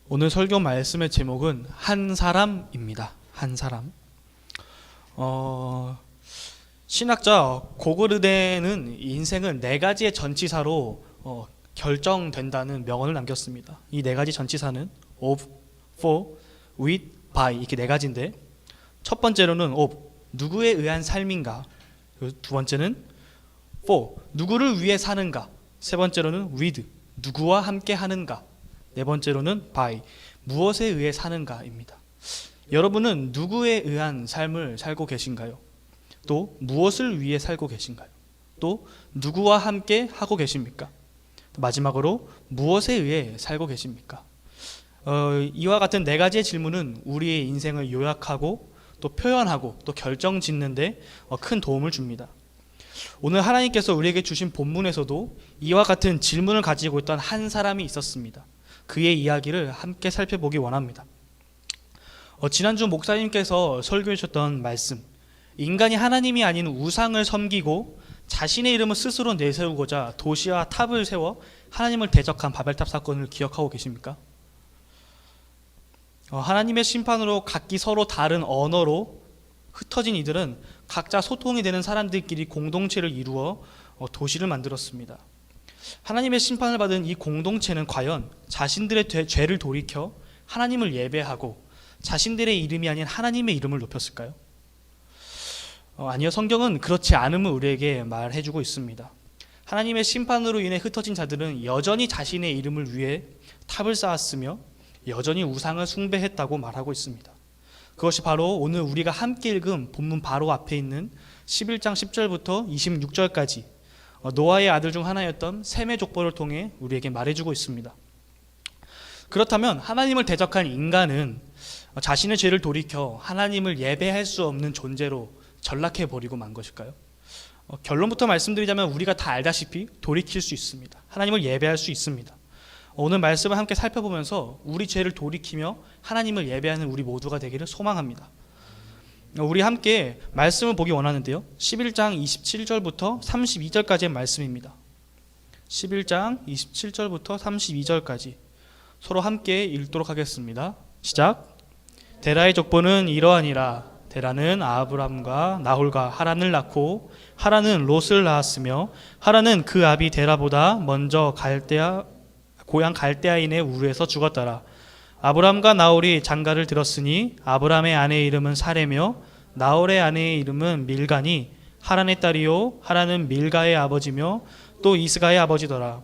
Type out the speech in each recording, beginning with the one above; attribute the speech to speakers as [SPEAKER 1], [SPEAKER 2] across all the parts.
[SPEAKER 1] 오늘 설교 말씀의 제목은 한 사람입니다. 한 사람. 신학자 고그르덴은 인생은 네 가지의 전치사로 결정된다는 명언을 남겼습니다. 이 네 가지 전치사는 of, for, with, by 이렇게 네 가지인데, 첫 번째로는 of, 누구에 의한 삶인가. 두 번째는 for, 누구를 위해 사는가. 세 번째로는 with, 누구와 함께 하는가. 네 번째로는 by, 무엇에 의해 사는가입니다. 여러분은 누구에 의한 삶을 살고 계신가요? 또 무엇을 위해 살고 계신가요? 또 누구와 함께 하고 계십니까? 마지막으로 무엇에 의해 살고 계십니까? 이와 같은 네 가지의 질문은 우리의 인생을 요약하고 또 표현하고 또 결정짓는데 큰 도움을 줍니다. 오늘 하나님께서 우리에게 주신 본문에서도 이와 같은 질문을 가지고 있던 한 사람이 있었습니다. 그의 이야기를 함께 살펴보기 원합니다. 지난주 목사님께서 설교해 주셨던 말씀, 인간이 하나님이 아닌 우상을 섬기고 자신의 이름을 스스로 내세우고자 도시와 탑을 세워 하나님을 대적한 바벨탑 사건을 기억하고 계십니까? 하나님의 심판으로 각기 서로 다른 언어로 흩어진 이들은 각자 소통이 되는 사람들끼리 공동체를 이루어 도시를 만들었습니다. 하나님의 심판을 받은 이 공동체는 과연 자신들의 죄를 돌이켜 하나님을 예배하고 자신들의 이름이 아닌 하나님의 이름을 높였을까요? 아니요, 성경은 그렇지 않음을 우리에게 말해주고 있습니다. 하나님의 심판으로 인해 흩어진 자들은 여전히 자신의 이름을 위해 탑을 쌓았으며 여전히 우상을 숭배했다고 말하고 있습니다. 그것이 바로 오늘 우리가 함께 읽은 본문 바로 앞에 있는 11장 10절부터 26절까지 노아의 아들 중 하나였던 셈의 족보를 통해 우리에게 말해주고 있습니다. 그렇다면 하나님을 대적한 인간은 자신의 죄를 돌이켜 하나님을 예배할 수 없는 존재로 전락해버리고 만 것일까요? 결론부터 말씀드리자면 우리가 다 알다시피 돌이킬 수 있습니다. 하나님을 예배할 수 있습니다. 오늘 말씀을 함께 살펴보면서 우리 죄를 돌이키며 하나님을 예배하는 우리 모두가 되기를 소망합니다. 우리 함께 말씀을 보기 원하는데요, 11장 27절부터 32절까지의 말씀입니다. 11장 27절부터 32절까지 서로 함께 읽도록 하겠습니다. 시작. 데라의 족보는 이러하니라. 데라는 아브람과 나홀과 하란을 낳고 하란은 롯을 낳았으며 하란은 그 아비 데라보다 먼저 고향 갈대아인의 우르에서 죽었더라. 아브람과 나홀이 장가를 들었으니 아브람의 아내의 이름은 사레며 나홀의 아내의 이름은 밀가니 하란의 딸이요 하란은 밀가의 아버지며 또 이스가의 아버지더라.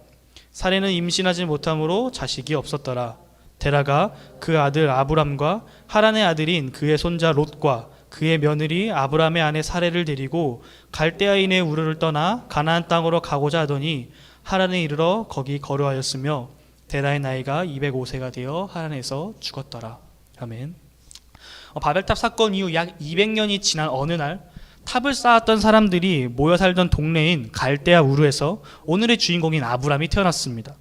[SPEAKER 1] 사레는 임신하지 못함으로 자식이 없었더라. 데라가 그 아들 아브람과 하란의 아들인 그의 손자 롯과 그의 며느리 아브람의 아내 사레를 데리고 갈대아인의 우르를 떠나 가나안 땅으로 가고자 하더니 하란에 이르러 거기 거류하였으며 데라의 나이가 205세가 되어 하란에서 죽었더라. 아멘. 바벨탑 사건 이후 약 200년이 지난 어느 날 탑을 쌓았던 사람들이 모여 살던 동네인 갈대아 우르에서 오늘의 주인공인 아브람이 태어났습니다.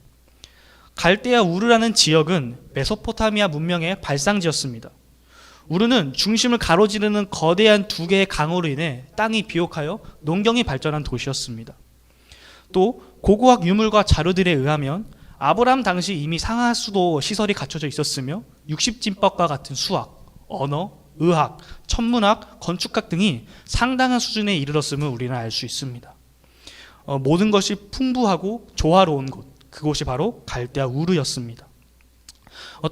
[SPEAKER 1] 갈대아 우르라는 지역은 메소포타미아 문명의 발상지였습니다. 우르는 중심을 가로지르는 거대한 두 개의 강으로 인해 땅이 비옥하여 농경이 발전한 도시였습니다. 또 고고학 유물과 자료들에 의하면 아브람 당시 이미 상하수도 시설이 갖춰져 있었으며 60진법과 같은 수학, 언어, 의학, 천문학, 건축학 등이 상당한 수준에 이르렀음을 우리는 알 수 있습니다. 모든 것이 풍부하고 조화로운 곳, 그곳이 바로 갈대아 우르였습니다.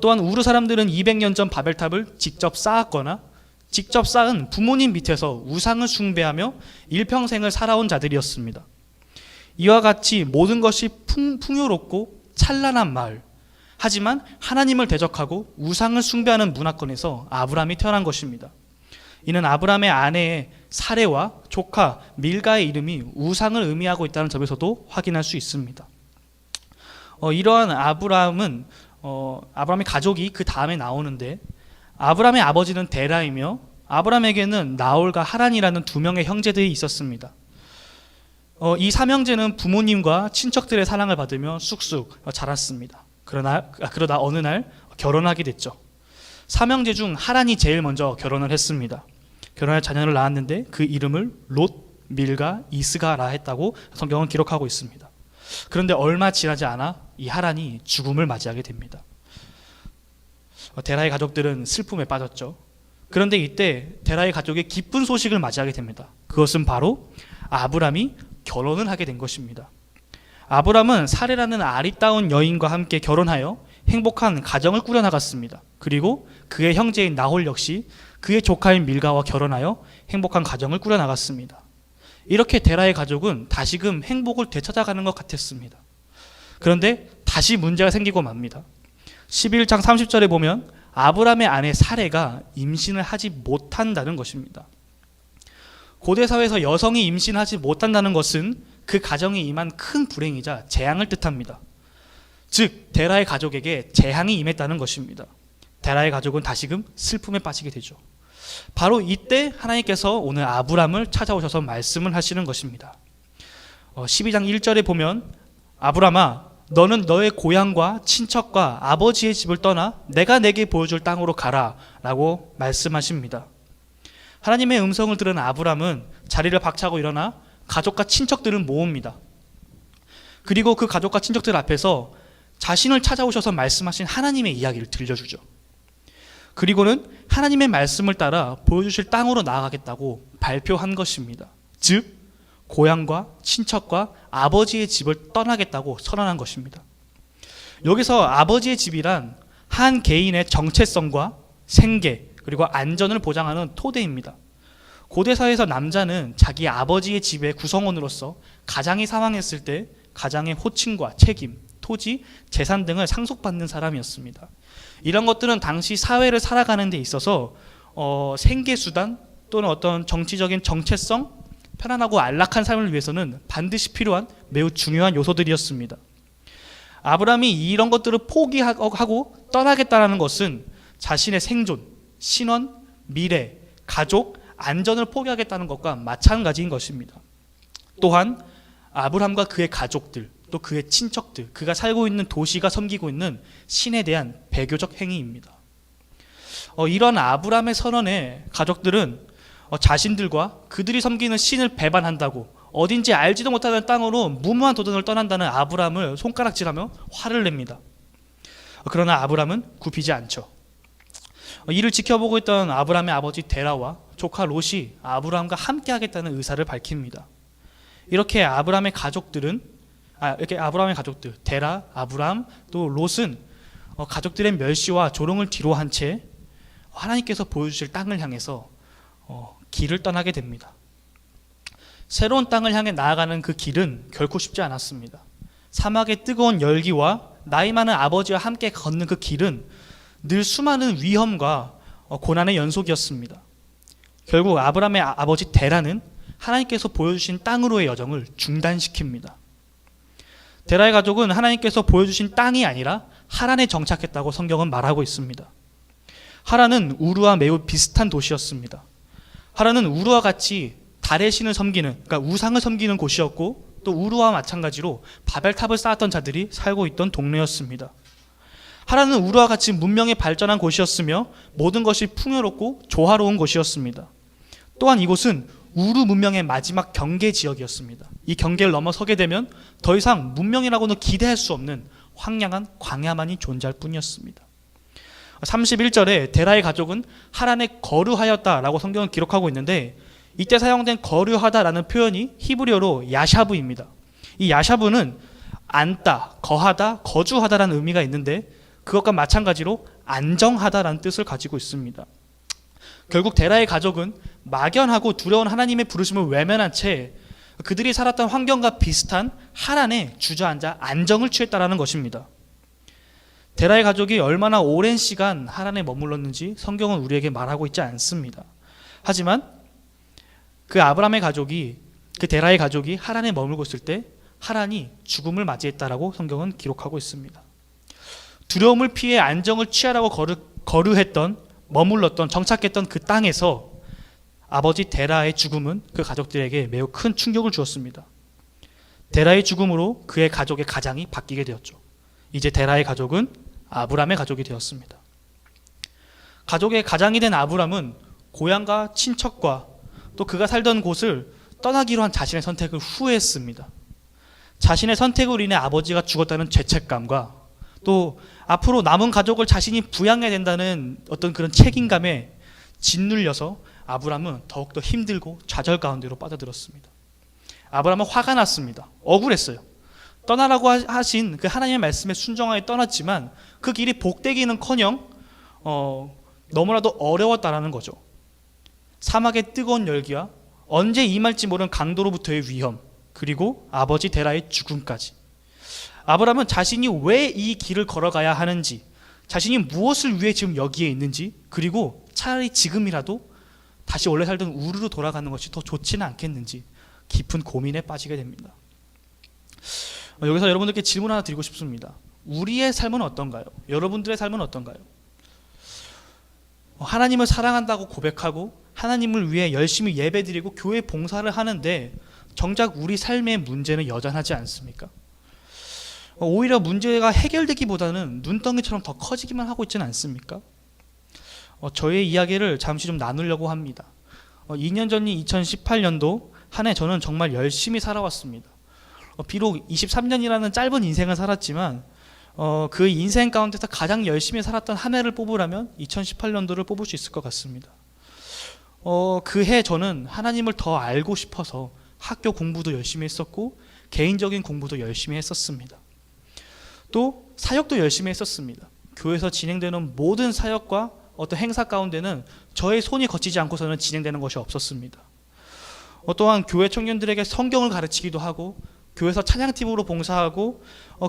[SPEAKER 1] 또한 우르 사람들은 200년 전 바벨탑을 직접 쌓았거나 직접 쌓은 부모님 밑에서 우상을 숭배하며 일평생을 살아온 자들이었습니다. 이와 같이 모든 것이 풍요롭고 찬란한 마을, 하지만 하나님을 대적하고 우상을 숭배하는 문화권에서 아브람이 태어난 것입니다. 이는 아브람의 아내의 사레와 조카 밀가의 이름이 우상을 의미하고 있다는 점에서도 확인할 수 있습니다. 이러한 아브람의 가족이 그 다음에 나오는데, 아브람의 아버지는 데라이며 아브람에게는 나홀과 하란이라는 두 명의 형제들이 있었습니다. 이 삼형제는 부모님과 친척들의 사랑을 받으며 쑥쑥 자랐습니다. 그러다 어느 날 결혼하게 됐죠. 삼형제 중 하란이 제일 먼저 결혼을 했습니다. 결혼할 자녀를 낳았는데 그 이름을 롯, 밀가, 이스가라 했다고 성경은 기록하고 있습니다. 그런데 얼마 지나지 않아 이 하란이 죽음을 맞이하게 됩니다. 데라의 가족들은 슬픔에 빠졌죠. 그런데 이때 데라의 가족이 기쁜 소식을 맞이하게 됩니다. 그것은 바로 아브람이 결혼을 하게 된 것입니다. 아브람은 사레라는 아리따운 여인과 함께 결혼하여 행복한 가정을 꾸려나갔습니다. 그리고 그의 형제인 나홀 역시 그의 조카인 밀가와 결혼하여 행복한 가정을 꾸려나갔습니다. 이렇게 데라의 가족은 다시금 행복을 되찾아가는 것 같았습니다. 그런데 다시 문제가 생기고 맙니다. 11장 30절에 보면 아브람의 아내 사레가 임신을 하지 못한다는 것입니다. 고대 사회에서 여성이 임신하지 못한다는 것은 그 가정에 임한 큰 불행이자 재앙을 뜻합니다. 즉 데라의 가족에게 재앙이 임했다는 것입니다. 데라의 가족은 다시금 슬픔에 빠지게 되죠. 바로 이때 하나님께서 오늘 아브람을 찾아오셔서 말씀을 하시는 것입니다. 12장 1절에 보면 아브람아 너는 너의 고향과 친척과 아버지의 집을 떠나 내가 내게 보여줄 땅으로 가라 라고 말씀하십니다. 하나님의 음성을 들은 아브람은 자리를 박차고 일어나 가족과 친척들을 모읍니다. 그리고 그 가족과 친척들 앞에서 자신을 찾아오셔서 말씀하신 하나님의 이야기를 들려주죠. 그리고는 하나님의 말씀을 따라 보여주실 땅으로 나아가겠다고 발표한 것입니다. 즉 고향과 친척과 아버지의 집을 떠나겠다고 선언한 것입니다. 여기서 아버지의 집이란 한 개인의 정체성과 생계 그리고 안전을 보장하는 토대입니다. 고대 사회에서 남자는 자기 아버지의 집의 구성원으로서 가장이 사망했을 때 가장의 호칭과 책임, 토지, 재산 등을 상속받는 사람이었습니다. 이런 것들은 당시 사회를 살아가는 데 있어서 생계수단 또는 어떤 정치적인 정체성, 편안하고 안락한 삶을 위해서는 반드시 필요한 매우 중요한 요소들이었습니다. 아브람이 이런 것들을 포기하고 떠나겠다는 것은 자신의 생존, 신원, 미래, 가족, 안전을 포기하겠다는 것과 마찬가지인 것입니다. 또한 아브람과 그의 가족들, 또 그의 친척들, 그가 살고 있는 도시가 섬기고 있는 신에 대한 배교적 행위입니다. 이런 아브람의 선언에 가족들은 자신들과 그들이 섬기는 신을 배반한다고 어딘지 알지도 못하는 땅으로 무모한 도전을 떠난다는 아브람을 손가락질하며 화를 냅니다. 그러나 아브람은 굽히지 않죠. 이를 지켜보고 있던 아브람의 아버지 데라와 조카 롯이 아브람과 함께 하겠다는 의사를 밝힙니다. 이렇게 아브람의 가족들, 데라, 아브람, 또 롯은 가족들의 멸시와 조롱을 뒤로한 채 하나님께서 보여주실 땅을 향해서 길을 떠나게 됩니다. 새로운 땅을 향해 나아가는 그 길은 결코 쉽지 않았습니다. 사막의 뜨거운 열기와 나이 많은 아버지와 함께 걷는 그 길은 늘 수많은 위험과 고난의 연속이었습니다. 결국 아브람의 아버지 데라는 하나님께서 보여주신 땅으로의 여정을 중단시킵니다. 데라의 가족은 하나님께서 보여주신 땅이 아니라 하란에 정착했다고 성경은 말하고 있습니다. 하란은 우르와 매우 비슷한 도시였습니다. 하란은 우르와 같이 달의 신을 섬기는, 그러니까 우상을 섬기는 곳이었고 또 우르와 마찬가지로 바벨탑을 쌓았던 자들이 살고 있던 동네였습니다. 하란은 우르와 같이 문명이 발전한 곳이었으며 모든 것이 풍요롭고 조화로운 곳이었습니다. 또한 이곳은 우르 문명의 마지막 경계 지역이었습니다. 이 경계를 넘어서게 되면 더 이상 문명이라고는 기대할 수 없는 황량한 광야만이 존재할 뿐이었습니다. 31절에 데라의 가족은 하란에 거류하였다라고 성경은 기록하고 있는데 이때 사용된 거류하다라는 표현이 히브리어로 야샤브입니다. 이 야샤브는 앉다, 거하다, 거주하다라는 의미가 있는데 그것과 마찬가지로 안정하다라는 뜻을 가지고 있습니다. 결국 데라의 가족은 막연하고 두려운 하나님의 부르심을 외면한 채 그들이 살았던 환경과 비슷한 하란에 주저앉아 안정을 취했다라는 것입니다. 데라의 가족이 얼마나 오랜 시간 하란에 머물렀는지 성경은 우리에게 말하고 있지 않습니다. 하지만 그 아브람의 가족이, 그 데라의 가족이 하란에 머물고 있을 때 하란이 죽음을 맞이했다라고 성경은 기록하고 있습니다. 두려움을 피해 안정을 취하라고 머물렀던, 정착했던 그 땅에서 아버지 데라의 죽음은 그 가족들에게 매우 큰 충격을 주었습니다. 데라의 죽음으로 그의 가족의 가장이 바뀌게 되었죠. 이제 데라의 가족은 아브람의 가족이 되었습니다. 가족의 가장이 된 아브람은 고향과 친척과 또 그가 살던 곳을 떠나기로 한 자신의 선택을 후회했습니다. 자신의 선택으로 인해 아버지가 죽었다는 죄책감과 또 앞으로 남은 가족을 자신이 부양해야 된다는 어떤 그런 책임감에 짓눌려서 아브람은 더욱더 힘들고 좌절 가운데로 빠져들었습니다. 아브람은 화가 났습니다. 억울했어요. 떠나라고 하신 그 하나님의 말씀에 순종하여 떠났지만 그 길이 복되기는커녕 너무나도 어려웠다라는 거죠. 사막의 뜨거운 열기와 언제 임할지 모르는 강도로부터의 위험, 그리고 아버지 데라의 죽음까지. 아브람은 자신이 왜 이 길을 걸어가야 하는지, 자신이 무엇을 위해 지금 여기에 있는지, 그리고 차라리 지금이라도 다시 원래 살던 우르로 돌아가는 것이 더 좋지는 않겠는지 깊은 고민에 빠지게 됩니다. 여기서 여러분들께 질문 하나 드리고 싶습니다. 우리의 삶은 어떤가요? 여러분들의 삶은 어떤가요? 하나님을 사랑한다고 고백하고 하나님을 위해 열심히 예배드리고 교회 봉사를 하는데 정작 우리 삶의 문제는 여전하지 않습니까? 오히려 문제가 해결되기보다는 눈덩이처럼 더 커지기만 하고 있지는 않습니까? 저의 이야기를 잠시 좀 나누려고 합니다. 2년 전인 2018년도 한 해 저는 정말 열심히 살아왔습니다. 비록 23년이라는 짧은 인생을 살았지만 그 인생 가운데서 가장 열심히 살았던 한 해를 뽑으라면 2018년도를 뽑을 수 있을 것 같습니다. 그 해 저는 하나님을 더 알고 싶어서 학교 공부도 열심히 했었고 개인적인 공부도 열심히 했었습니다. 또 사역도 열심히 했었습니다. 교회에서 진행되는 모든 사역과 어떤 행사 가운데는 저의 손이 거치지 않고서는 진행되는 것이 없었습니다. 또한 교회 청년들에게 성경을 가르치기도 하고 교회에서 찬양팀으로 봉사하고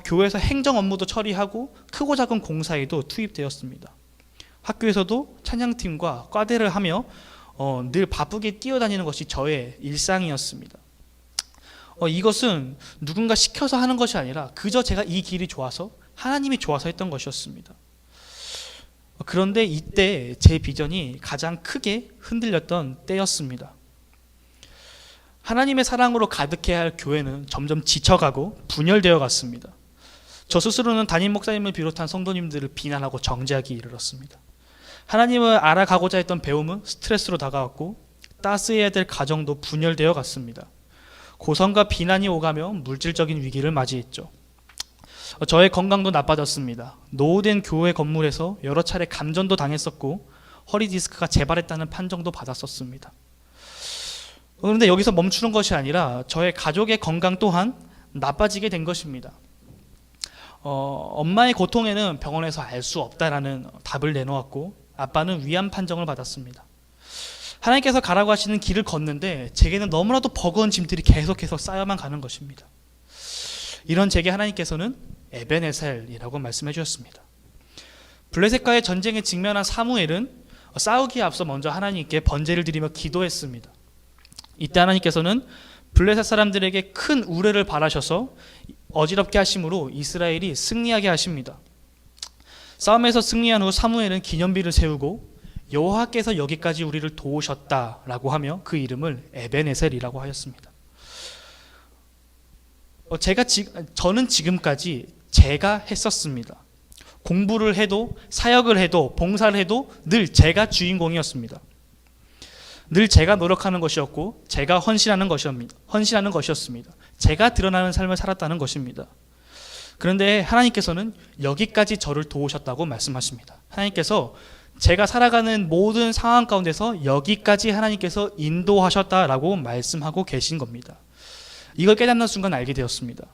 [SPEAKER 1] 교회에서 행정 업무도 처리하고 크고 작은 공사에도 투입되었습니다. 학교에서도 찬양팀과 과대를 하며 늘 바쁘게 뛰어다니는 것이 저의 일상이었습니다. 이것은 누군가 시켜서 하는 것이 아니라 그저 제가 이 길이 좋아서 하나님이 좋아서 했던 것이었습니다. 그런데 이때 제 비전이 가장 크게 흔들렸던 때였습니다. 하나님의 사랑으로 가득해야 할 교회는 점점 지쳐가고 분열되어 갔습니다. 저 스스로는 담임 목사님을 비롯한 성도님들을 비난하고 정죄하기 이르렀습니다. 하나님을 알아가고자 했던 배움은 스트레스로 다가왔고 따스해야 될 가정도 분열되어 갔습니다. 고성과 비난이 오가며 물질적인 위기를 맞이했죠. 저의 건강도 나빠졌습니다. 노후된 교회 건물에서 여러 차례 감전도 당했었고 허리 디스크가 재발했다는 판정도 받았었습니다. 그런데 여기서 멈추는 것이 아니라 저의 가족의 건강 또한 나빠지게 된 것입니다. 엄마의 고통에는 병원에서 알 수 없다라는 답을 내놓았고 아빠는 위암 판정을 받았습니다. 하나님께서 가라고 하시는 길을 걷는데 제게는 너무나도 버거운 짐들이 계속해서 쌓여만 가는 것입니다. 이런 제게 하나님께서는 에벤에셀이라고 말씀해 주셨습니다. 블레셋과의 전쟁에 직면한 사무엘은 싸우기에 앞서 먼저 하나님께 번제를 드리며 기도했습니다. 이때 하나님께서는 블레셋 사람들에게 큰 우레를 바라셔서 어지럽게 하심으로 이스라엘이 승리하게 하십니다. 싸움에서 승리한 후 사무엘은 기념비를 세우고 여호와께서 여기까지 우리를 도우셨다라고 하며 그 이름을 에벤에셀이라고 하였습니다. 저는 지금까지 제가 했었습니다. 공부를 해도 사역을 해도 봉사를 해도 늘 제가 주인공이었습니다. 늘 제가 노력하는 것이었고 제가 헌신하는 것이었습니다. 제가 드러나는 삶을 살았다는 것입니다. 그런데 하나님께서는 여기까지 저를 도우셨다고 말씀하십니다. 하나님께서 제가 살아가는 모든 상황 가운데서 여기까지 하나님께서 인도하셨다라고 말씀하고 계신 겁니다. 이걸 깨닫는 순간 알게 되었습니다.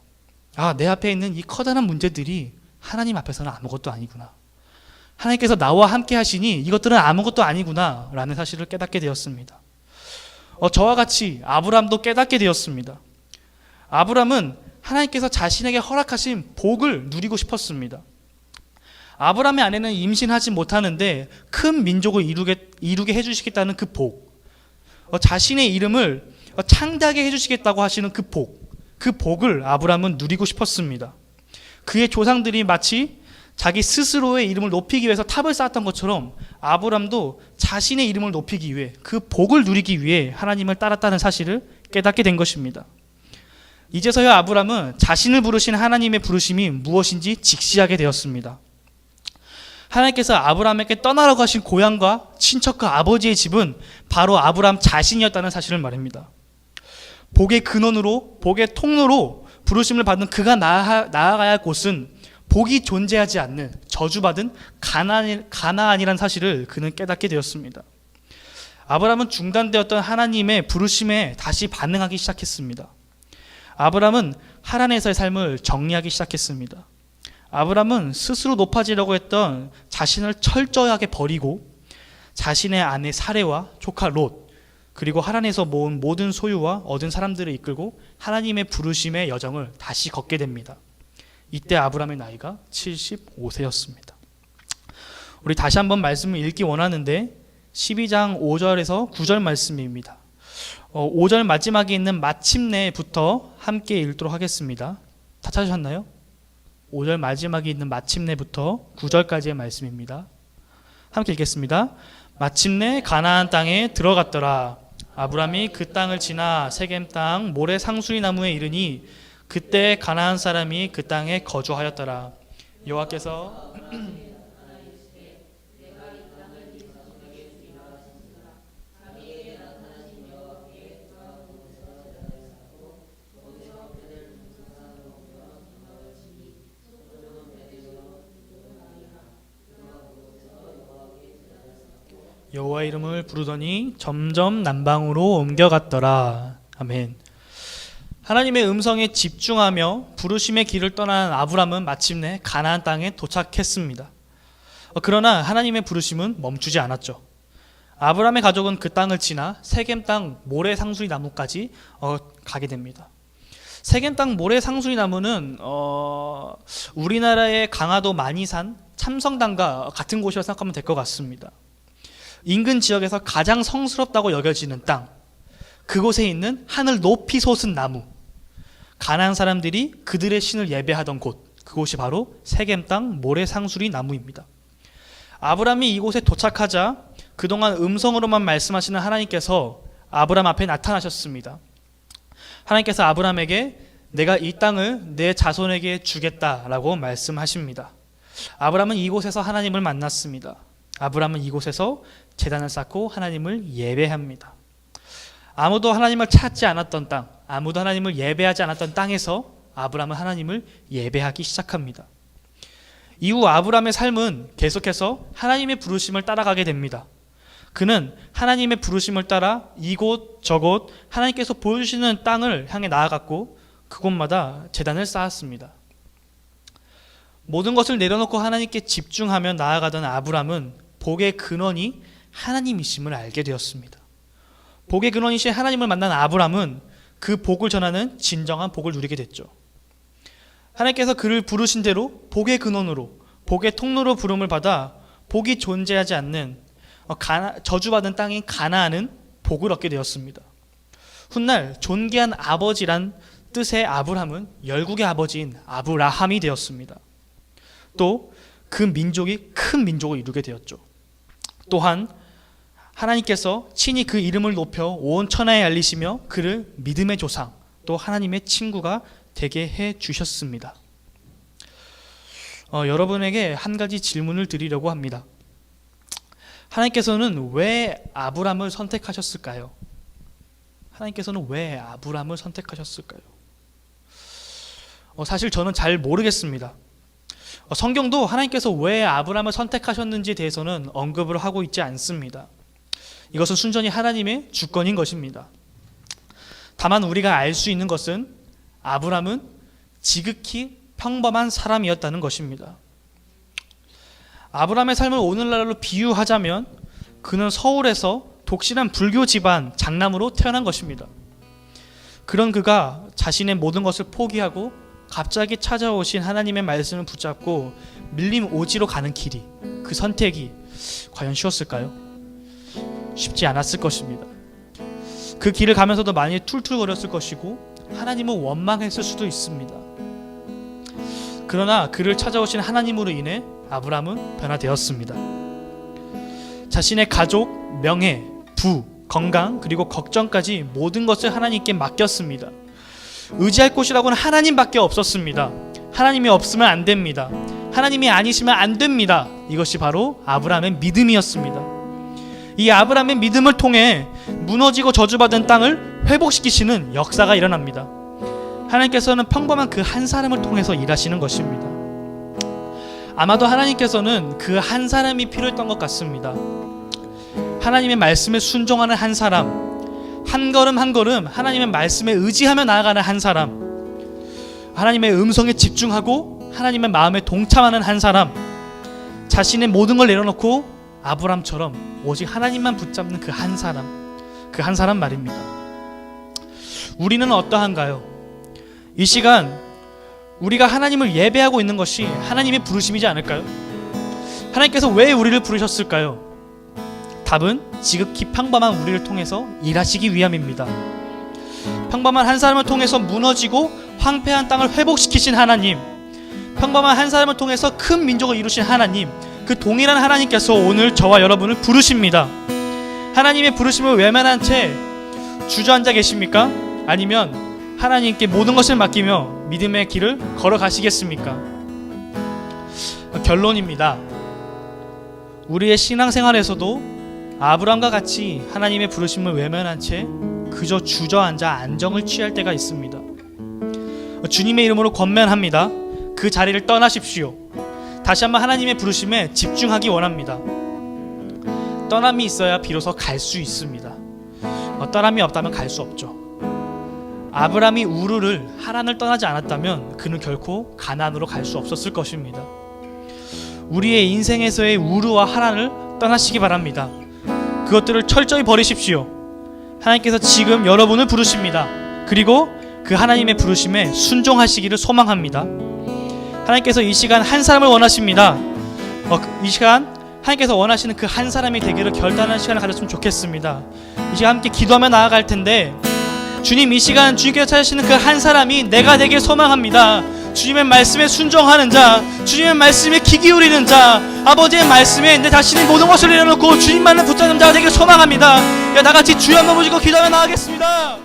[SPEAKER 1] 내 앞에 있는 이 커다란 문제들이 하나님 앞에서는 아무것도 아니구나. 하나님께서 나와 함께 하시니 이것들은 아무것도 아니구나 라는 사실을 깨닫게 되었습니다. 저와 같이 아브람도 깨닫게 되었습니다. 아브람은 하나님께서 자신에게 허락하신 복을 누리고 싶었습니다. 아브람의 아내는 임신하지 못하는데 큰 민족을 이루게 해주시겠다는 그 복, 자신의 이름을 창대하게 해주시겠다고 하시는 그 복을 아브람은 누리고 싶었습니다. 그의 조상들이 마치 자기 스스로의 이름을 높이기 위해서 탑을 쌓았던 것처럼 아브람도 자신의 이름을 높이기 위해 그 복을 누리기 위해 하나님을 따랐다는 사실을 깨닫게 된 것입니다. 이제서야 아브람은 자신을 부르신 하나님의 부르심이 무엇인지 직시하게 되었습니다. 하나님께서 아브람에게 떠나라고 하신 고향과 친척과 아버지의 집은 바로 아브람 자신이었다는 사실을 말합니다. 복의 근원으로, 복의 통로로 부르심을 받은 그가 나아가야 할 곳은 복이 존재하지 않는 저주받은 가나안이라는 사실을 그는 깨닫게 되었습니다. 아브라함은 중단되었던 하나님의 부르심에 다시 반응하기 시작했습니다. 아브라함은 하란에서의 삶을 정리하기 시작했습니다. 아브라함은 스스로 높아지려고 했던 자신을 철저하게 버리고 자신의 아내 사레와 조카 롯, 그리고 하란에서 모은 모든 소유와 얻은 사람들을 이끌고 하나님의 부르심의 여정을 다시 걷게 됩니다. 이때 아브라함의 나이가 75세였습니다. 우리 다시 한번 말씀을 읽기 원하는데 12장 5절에서 9절 말씀입니다. 5절 마지막에 있는 마침내부터 함께 읽도록 하겠습니다. 다 찾으셨나요? 5절 마지막에 있는 마침내부터 9절까지의 말씀입니다. 함께 읽겠습니다. 마침내 가나안 땅에 들어갔더라. 아브라함이 그 땅을 지나 세겜 땅 모래 상수리 나무에 이르니 그때 가나안 사람이 그 땅에 거주하였더라. 여호와께서 여호와 이름을 부르더니 점점 남방으로 옮겨갔더라. 아멘. 하나님의 음성에 집중하며 부르심의 길을 떠난 아브람은 마침내 가나안 땅에 도착했습니다. 그러나 하나님의 부르심은 멈추지 않았죠. 아브람의 가족은 그 땅을 지나 세겜 땅 모래 상수리 나무까지 가게 됩니다. 세겜 땅 모래 상수리 나무는 우리나라의 강화도 마니산 참성당과 같은 곳이라고 생각하면 될 것 같습니다. 인근 지역에서 가장 성스럽다고 여겨지는 땅, 그곳에 있는 하늘 높이 솟은 나무, 가나안 사람들이 그들의 신을 예배하던 곳, 그곳이 바로 세겜 땅 모래 상수리 나무입니다. 아브람이 이곳에 도착하자 그동안 음성으로만 말씀하시는 하나님께서 아브람 앞에 나타나셨습니다. 하나님께서 아브람에게 내가 이 땅을 내 자손에게 주겠다라고 말씀하십니다. 아브람은 이곳에서 하나님을 만났습니다. 아브람은 이곳에서 제단을 쌓고 하나님을 예배합니다. 아무도 하나님을 찾지 않았던 땅, 아무도 하나님을 예배하지 않았던 땅에서 아브람은 하나님을 예배하기 시작합니다. 이후 아브람의 삶은 계속해서 하나님의 부르심을 따라가게 됩니다. 그는 하나님의 부르심을 따라 이곳 저곳 하나님께서 보여주시는 땅을 향해 나아갔고 그곳마다 제단을 쌓았습니다. 모든 것을 내려놓고 하나님께 집중하며 나아가던 아브람은 복의 근원이 하나님이심을 알게 되었습니다. 복의 근원이신 하나님을 만난 아브람은 그 복을 전하는 진정한 복을 누리게 됐죠. 하나님께서 그를 부르신 대로 복의 근원으로, 복의 통로로 부름을 받아 복이 존재하지 않는 저주받은 땅인 가나안은 복을 얻게 되었습니다. 훗날 존귀한 아버지란 뜻의 아브람은 열국의 아버지인 아브라함이 되었습니다. 또 그 민족이 큰 민족을 이루게 되었죠. 또한 하나님께서 친히 그 이름을 높여 온 천하에 알리시며 그를 믿음의 조상, 또 하나님의 친구가 되게 해 주셨습니다. 여러분에게 한 가지 질문을 드리려고 합니다. 하나님께서는 왜 아브람을 선택하셨을까요? 하나님께서는 왜 아브람을 선택하셨을까요? 사실 저는 잘 모르겠습니다. 성경도 하나님께서 왜 아브람을 선택하셨는지에 대해서는 언급을 하고 있지 않습니다. 이것은 순전히 하나님의 주권인 것입니다. 다만 우리가 알 수 있는 것은 아브람은 지극히 평범한 사람이었다는 것입니다. 아브람의 삶을 오늘날로 비유하자면 그는 서울에서 독실한 불교 집안 장남으로 태어난 것입니다. 그런 그가 자신의 모든 것을 포기하고 갑자기 찾아오신 하나님의 말씀을 붙잡고 밀림 오지로 가는 길이, 그 선택이 과연 쉬웠을까요? 쉽지 않았을 것입니다. 그 길을 가면서도 많이 툴툴거렸을 것이고 하나님을 원망했을 수도 있습니다. 그러나 그를 찾아오신 하나님으로 인해 아브람은 변화되었습니다. 자신의 가족, 명예, 부, 건강, 그리고 걱정까지 모든 것을 하나님께 맡겼습니다. 의지할 곳이라고는 하나님밖에 없었습니다. 하나님이 없으면 안 됩니다. 하나님이 아니시면 안 됩니다. 이것이 바로 아브람의 믿음이었습니다. 이 아브람의 믿음을 통해 무너지고 저주받은 땅을 회복시키시는 역사가 일어납니다. 하나님께서는 평범한 그 한 사람을 통해서 일하시는 것입니다. 아마도 하나님께서는 그 한 사람이 필요했던 것 같습니다. 하나님의 말씀에 순종하는 한 사람, 한 걸음 한 걸음 하나님의 말씀에 의지하며 나아가는 한 사람, 하나님의 음성에 집중하고 하나님의 마음에 동참하는 한 사람, 자신의 모든 걸 내려놓고 아브람처럼 오직 하나님만 붙잡는 그 한 사람 말입니다. 우리는 어떠한가요? 이 시간 우리가 하나님을 예배하고 있는 것이 하나님의 부르심이지 않을까요? 하나님께서 왜 우리를 부르셨을까요? 답은 지극히 평범한 우리를 통해서 일하시기 위함입니다. 평범한 한 사람을 통해서 무너지고 황폐한 땅을 회복시키신 하나님, 평범한 한 사람을 통해서 큰 민족을 이루신 하나님, 그 동일한 하나님께서 오늘 저와 여러분을 부르십니다. 하나님의 부르심을 외면한 채 주저앉아 계십니까? 아니면 하나님께 모든 것을 맡기며 믿음의 길을 걸어가시겠습니까? 결론입니다. 우리의 신앙생활에서도 아브람과 같이 하나님의 부르심을 외면한 채 그저 주저앉아 안정을 취할 때가 있습니다. 주님의 이름으로 권면합니다. 그 자리를 떠나십시오. 다시 한번 하나님의 부르심에 집중하기 원합니다. 떠남이 있어야 비로소 갈 수 있습니다. 떠남이 없다면 갈 수 없죠. 아브람이 우르를 하란을 떠나지 않았다면 그는 결코 가나안으로 갈 수 없었을 것입니다. 우리의 인생에서의 우르와 하란을 떠나시기 바랍니다. 그것들을 철저히 버리십시오. 하나님께서 지금 여러분을 부르십니다. 그리고 그 하나님의 부르심에 순종하시기를 소망합니다. 하나님께서 이 시간 한 사람을 원하십니다. 이 시간 하나님께서 원하시는 그 한 사람이 되기를 결단하는 시간을 가졌으면 좋겠습니다. 이 시간 함께 기도하며 나아갈 텐데, 주님, 이 시간 주님께서 찾으시는 그 한 사람이 내가 되길 소망합니다. 주님의 말씀에 순종하는 자, 주님의 말씀에 귀 기울이는 자, 아버지의 말씀에 내 자신의 모든 것을 내려놓고 주님만을 붙잡는 자가 되길 소망합니다. 나같이 주여 한번 부르시고 기도하며 나아가겠습니다.